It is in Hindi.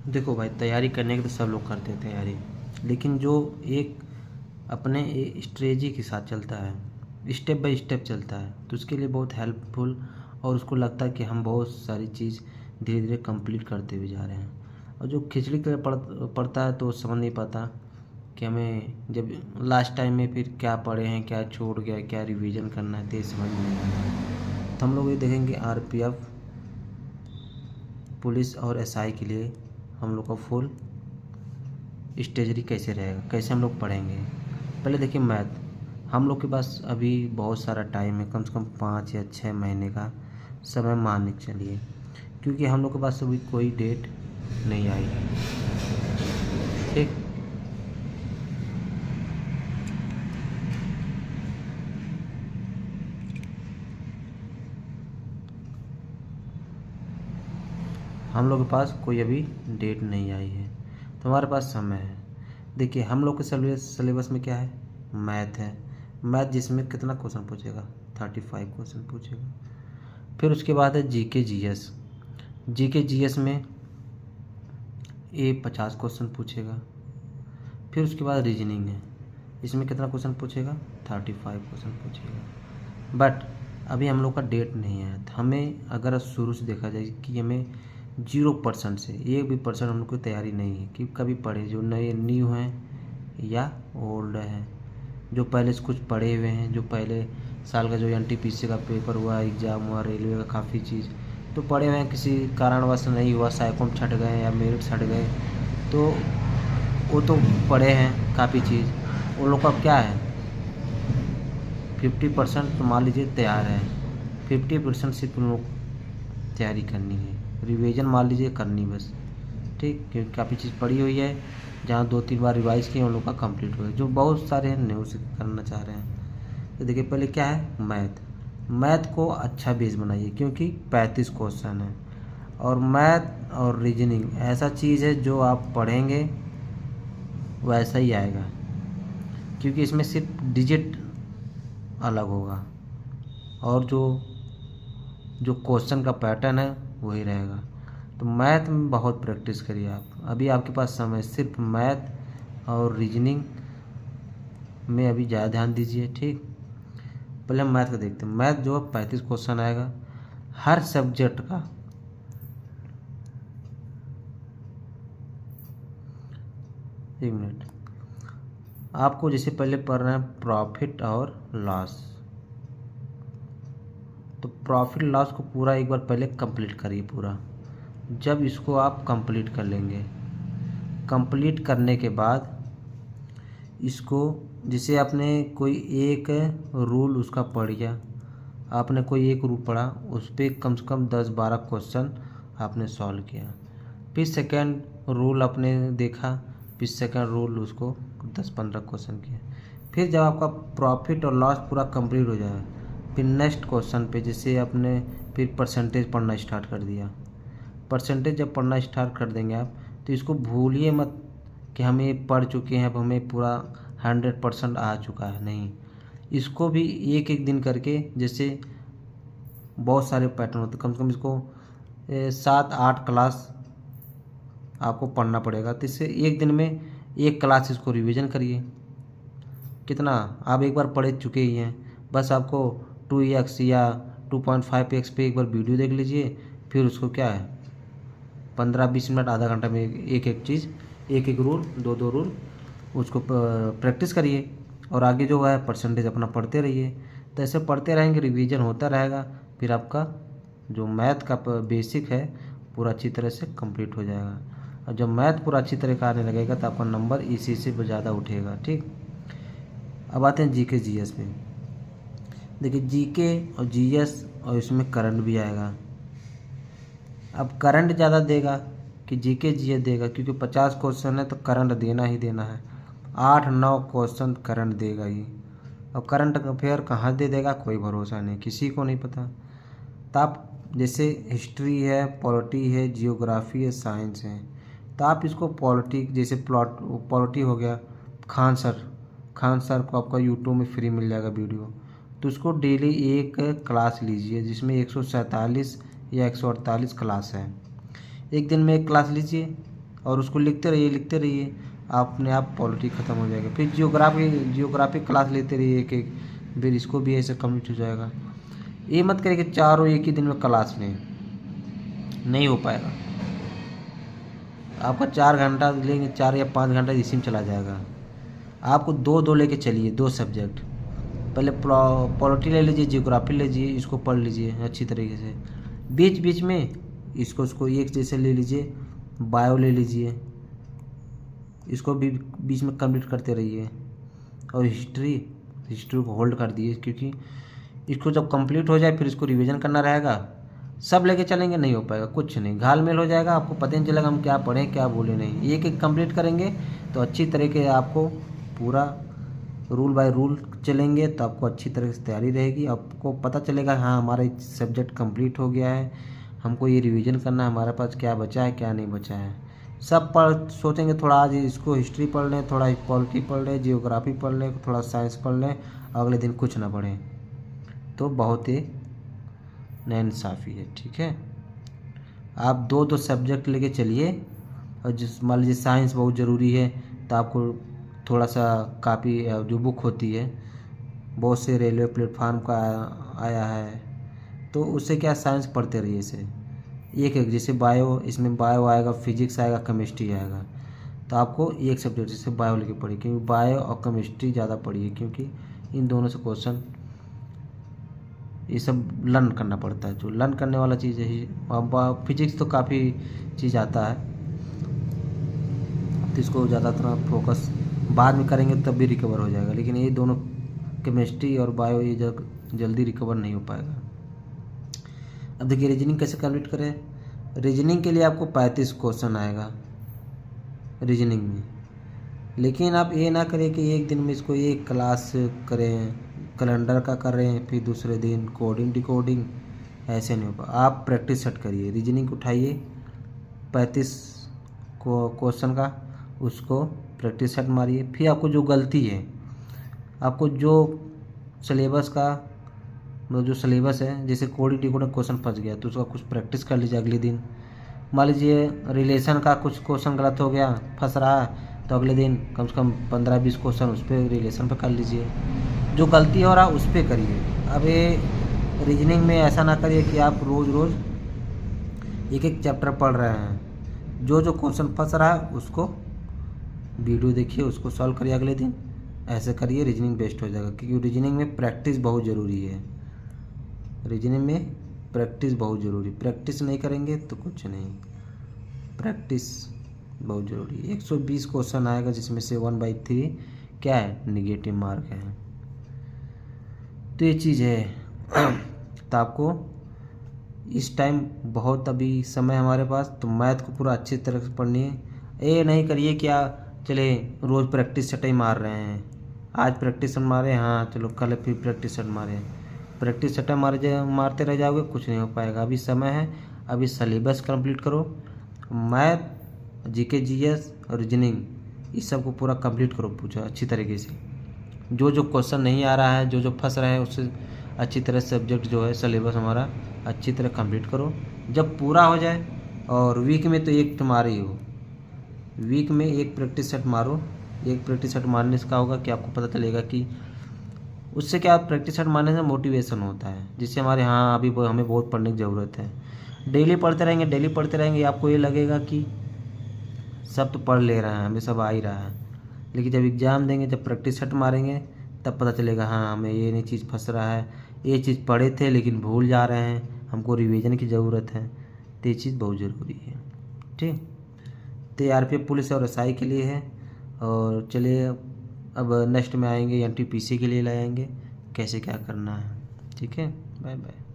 देखो भाई, तैयारी करने की तो सब लोग करते हैं तैयारी, लेकिन जो एक अपने स्ट्रेटजी के साथ चलता है, स्टेप बाय स्टेप चलता है, तो उसके लिए बहुत हेल्पफुल, और उसको लगता है कि हम बहुत सारी चीज़ धीरे धीरे कंप्लीट करते हुए जा रहे हैं। और जो खिचड़ी के पढ़ता है तो समझ नहीं पाता कि हमें जब लास्ट टाइम में फिर क्या पढ़े हैं, क्या छूट गया, क्या रिवीजन करना है, तो ये समझ में नहीं आता। तो हम लोग ये देखेंगे आरपीएफ, पुलिस और एसआई के लिए हम लोग का फुल स्ट्रेटजी कैसे रहेगा, कैसे हम लोग पढ़ेंगे। पहले देखिए मैथ, हम लोग के पास अभी बहुत सारा टाइम है, कम से कम 5 या 6 महीने का समय मान के चलिए, क्योंकि हम लोग के पास अभी कोई डेट नहीं आई है। ठीक, हम लोग के पास कोई अभी डेट नहीं आई है, तो हमारे पास समय है। देखिए हम लोग के सिलेबस में क्या है, मैथ है। मैथ जिसमें कितना क्वेश्चन पूछेगा, 35 क्वेश्चन पूछेगा। फिर उसके बाद है जीके जीएस। जीके जीएस में ये 50 क्वेश्चन पूछेगा। फिर उसके बाद रीजनिंग है, इसमें कितना क्वेश्चन पूछेगा, 35 क्वेश्चन पूछेगा। बट अभी हम लोग का डेट नहीं है, तो हमें अगर शुरू से देखा जाए कि हमें 0% से 1% हम लोग की तैयारी नहीं है कि कभी पढ़े, जो नए न्यू हैं या ओल्ड हैं, जो पहले से कुछ पढ़े हुए हैं, जो पहले साल का जो एनटीपीसी का पेपर हुआ, एग्ज़ाम हुआ, रेलवे का काफ़ी चीज़ तो पढ़े हुए हैं, किसी कारणवश नहीं हुआ, साइकोम छट गए या मेरिट छट गए, तो वो तो पढ़े हैं काफ़ी चीज़। उन लोग का क्या है, 50% तो मान लीजिए तैयार है, 50% सिर्फ उन लोग तैयारी करनी है, रिवीजन मान लीजिए करनी बस। ठीक, क्योंकि काफ़ी चीज़ पढ़ी हुई है, जहाँ 2-3 बार रिवाइज किए उन लोग का कंप्लीट हुआ है, जो बहुत सारे हैं न्यू से करना चाह रहे हैं। तो देखिए पहले क्या है, मैथ। मैथ को अच्छा बेस बनाइए, क्योंकि 35 क्वेश्चन है, और मैथ और रीजनिंग ऐसा चीज़ है जो आप पढ़ेंगे वैसा ही आएगा, क्योंकि इसमें सिर्फ डिजिट अलग होगा, और जो जो क्वेश्चन का पैटर्न है वही रहेगा। तो मैथ में बहुत प्रैक्टिस करिए आप, अभी आपके पास समय सिर्फ मैथ और रीजनिंग में अभी ज़्यादा ध्यान दीजिए। ठीक, पहले हम मैथ का देखते हैं। मैथ जो है 35 क्वेश्चन आएगा हर सब्जेक्ट का। एक मिनट, आपको जैसे पहले पढ़ना है प्रॉफिट और लॉस, तो प्रॉफिट लॉस को पूरा एक बार पहले कंप्लीट करिए पूरा। जब इसको आप कंप्लीट कर लेंगे, कंप्लीट करने के बाद इसको, जैसे आपने कोई एक रूल उसका पढ़ लिया, आपने कोई एक रूल पढ़ा, उस पर कम से कम 10-12 क्वेश्चन आपने सॉल्व किया। फिर सेकेंड रूल आपने देखा, फिर सेकेंड रूल उसको 10-15 क्वेश्चन किया। फिर जब आपका प्रॉफिट और लॉस पूरा कंप्लीट हो जाए, फिर नेक्स्ट क्वेश्चन पे जैसे आपने फिर परसेंटेज पढ़ना स्टार्ट कर दिया। परसेंटेज जब पढ़ना स्टार्ट कर देंगे आप, तो इसको भूलिए मत कि हम ये पढ़ चुके हैं, अब हमें पूरा 100% आ चुका है, नहीं। इसको भी एक एक दिन करके, जैसे बहुत सारे पैटर्न होते, कम से कम इसको 7-8 क्लास आपको पढ़ना पड़ेगा। तो इससे एक दिन में एक क्लास इसको रिवीजन करिए। कितना आप एक बार पढ़ चुके ही हैं, बस आपको 2x या 2.5x पे एक बार वीडियो देख लीजिए, फिर उसको क्या है 15-20 मिनट, आधा घंटा में एक एक चीज़, एक एक रूल, 2-2 रूल उसको प्रैक्टिस करिए, और आगे जो है परसेंटेज अपना पढ़ते रहिए। तो ऐसे पढ़ते रहेंगे, रिवीजन होता रहेगा, फिर आपका जो मैथ का बेसिक है पूरा अच्छी तरह से कंप्लीट हो जाएगा। और जब मैथ पूरा अच्छी तरह का आने लगेगा तो आपका नंबर इसी से ज़्यादा उठेगा। ठीक, अब आते हैं जीके जीएस में। देखिए जीके और जीएस और इसमें करंट भी आएगा। अब करंट ज़्यादा देगा कि जीके जीएस देगा, क्योंकि 50 क्वेश्चन है तो करंट देना ही देना है। 8-9 क्वेश्चन करंट देगा ही, और करंट अफेयर कहाँ दे देगा कोई भरोसा नहीं, किसी को नहीं पता। तो आप जैसे हिस्ट्री है, पॉलिटी है, जियोग्राफी है, साइंस है, तो आप इसको पॉलिटी, जैसे पॉलिटी हो गया, खान सर को आपका यूट्यूब में फ्री मिल जाएगा वीडियो, तो उसको डेली एक क्लास लीजिए, जिसमें 147 या 148 क्लास है। एक दिन में एक क्लास लीजिए, और उसको लिखते रहिए, अपने आप पॉलिटी ख़त्म हो जाएगा। फिर जियोग्राफी क्लास लेते रहिए एक एक, फिर इसको भी ऐसे कंप्लीट हो जाएगा। ये मत करिए कि चारों एक ही दिन में क्लास लें, नहीं हो पाएगा। आपका 4 घंटा लेंगे, 4 या 5 घंटा इसी में चला जाएगा। आपको 2-2 लेके चलिए, 2 सब्जेक्ट। पहले पॉलिटी ले लीजिए, जियोग्राफी ले लीजिए, इसको पढ़ लीजिए अच्छी तरीके से। बीच बीच में इसको एक जैसे ले लीजिए, बायो ले लीजिए, इसको भी बीच में कंप्लीट करते रहिए। और हिस्ट्री को होल्ड कर दिए, क्योंकि इसको जब कंप्लीट हो जाए फिर इसको रिवीजन करना रहेगा। सब लेके चलेंगे नहीं हो पाएगा, कुछ नहीं, घाल-मेल हो जाएगा, आपको पता नहीं चलेगा हम क्या पढ़ें क्या बोले नहीं। एक एक कंप्लीट करेंगे तो अच्छी तरीके आपको पूरा रूल बाय रूल चलेंगे तो आपको अच्छी तरह से तैयारी रहेगी। आपको पता चलेगा हाँ हमारा सब्जेक्ट कंप्लीट हो गया है, हमको ये रिवीजन करना है, हमारे पास क्या बचा है क्या नहीं बचा है। सब सोचेंगे थोड़ा आज इसको हिस्ट्री पढ़ लें, थोड़ा पॉलिटी पढ़ लें, जियोग्राफी पढ़ लें, थोड़ा साइंस पढ़ लें, अगले दिन कुछ ना पढ़ें, तो बहुत ही नाइंसाफ़ी है। ठीक है, आप 2-2 सब्जेक्ट लेके चलिए। और जिस मान लीजिए साइंस बहुत ज़रूरी है तो आपको थोड़ा सा कापी जो बुक होती है, बहुत से रेलवे प्लेटफार्म का आया है, तो उससे क्या साइंस पढ़ते रहिए इसे एक एक। जैसे बायो, इसमें बायो आएगा, फिजिक्स आएगा, केमिस्ट्री आएगा, तो आपको एक सब्जेक्ट जैसे बायो लेके पढ़िए, क्योंकि बायो और केमिस्ट्री ज़्यादा पढ़िए, क्योंकि इन दोनों से क्वेश्चन ये सब लर्न करना पड़ता है, जो लर्न करने वाला चीज़ है। अब फिजिक्स तो काफ़ी चीज़ आता है, तो इसको ज़्यादातर फोकस बाद में करेंगे तब भी रिकवर हो जाएगा, लेकिन ये दोनों केमिस्ट्री और बायो ये जल्दी रिकवर नहीं हो पाएगा। अब देखिए रीजनिंग कैसे कंप्लीट करें। रीजनिंग के लिए आपको 35 क्वेश्चन आएगा रीजनिंग में, लेकिन आप ये ना करें कि एक दिन में इसको एक क्लास करें, कैलेंडर का करें, फिर दूसरे दिन कोडिंग डिकोडिंग, ऐसे नहीं होगा। आप प्रैक्टिस सेट करिए, रीजनिंग उठाइए 35 क्वेश्चन का, उसको प्रैक्टिस सेट मारिए। फिर आपको जो गलती है, आपको जो सिलेबस का मतलब जो सिलेबस है, जैसे कोडिंग डिकोडिंग क्वेश्चन फंस गया तो उसका कुछ प्रैक्टिस कर लीजिए अगले दिन। मान लीजिए रिलेशन का कुछ क्वेश्चन गलत हो गया, फंस रहा है, तो अगले दिन कम से कम 15-20 क्वेश्चन उस पर रिलेशन पर कर लीजिए। जो गलती हो रहा है उस पर करिए। अब ये रीजनिंग में ऐसा ना करिए कि आप रोज़ रोज़ एक एक चैप्टर पढ़ रहे हैं। जो जो क्वेश्चन फंस रहा है उसको वीडियो देखिए, उसको सॉल्व करिए अगले दिन, ऐसे करिए, रीजनिंग बेस्ट हो जाएगा। क्योंकि रीजनिंग में प्रैक्टिस बहुत ज़रूरी है, रीजनिंग में प्रैक्टिस बहुत ज़रूरी। प्रैक्टिस नहीं करेंगे तो कुछ नहीं, प्रैक्टिस बहुत ज़रूरी है। 120 क्वेश्चन आएगा, जिसमें से 1/3 क्या है, निगेटिव मार्क है। तो ये चीज़ है। तो आपको इस टाइम बहुत अभी समय हमारे पास, तो मैथ को पूरा अच्छी तरह से पढ़नी है। ये नहीं करिए क्या चले रोज़ प्रैक्टिस सेट ही मार रहे हैं, आज प्रैक्टिस सेट मारे, हाँ चलो कल फिर प्रैक्टिस सेट मारे, प्रैक्टिस सेट मारते रह जाओगे, कुछ नहीं हो पाएगा। अभी समय है, अभी सिलेबस कंप्लीट करो, मैथ, जीके जीएस और रीजनिंग इस सब को पूरा कंप्लीट करो पूछो अच्छी तरीके से। जो जो क्वेश्चन नहीं आ रहा है, जो जो फंस रहे हैं, उससे अच्छी तरह सब्जेक्ट जो है सिलेबस हमारा अच्छी तरह कंप्लीट करो। जब पूरा हो जाए, और वीक में तो एक तुम्हारी हो, वीक में एक प्रैक्टिस सेट मारो। एक प्रैक्टिस सेट मारने से क्या होगा कि आपको पता चलेगा कि उससे क्या, प्रैक्टिस सेट मारने से मोटिवेशन होता है, जिससे हमारे हाँ अभी हमें बहुत पढ़ने की ज़रूरत है। डेली पढ़ते रहेंगे, आपको ये लगेगा कि सब तो पढ़ ले रहे हैं, हमें सब आ ही रहा है। लेकिन जब एग्ज़ाम देंगे, जब प्रैक्टिस सेट मारेंगे, तब पता चलेगा हाँ हमें ये नहीं चीज़ फंस रहा है, ये चीज़ पढ़े थे लेकिन भूल जा रहे हैं, हमको रिवीजन की ज़रूरत है। तो ये चीज़ बहुत ज़रूरी है। ठीक, तो आरपीएफ पुलिस और एसआई के लिए है। और चलिए अब नेक्स्ट में आएंगे एनटीपीसी के लिए लाएंगे, कैसे क्या करना है। ठीक है, बाय बाय।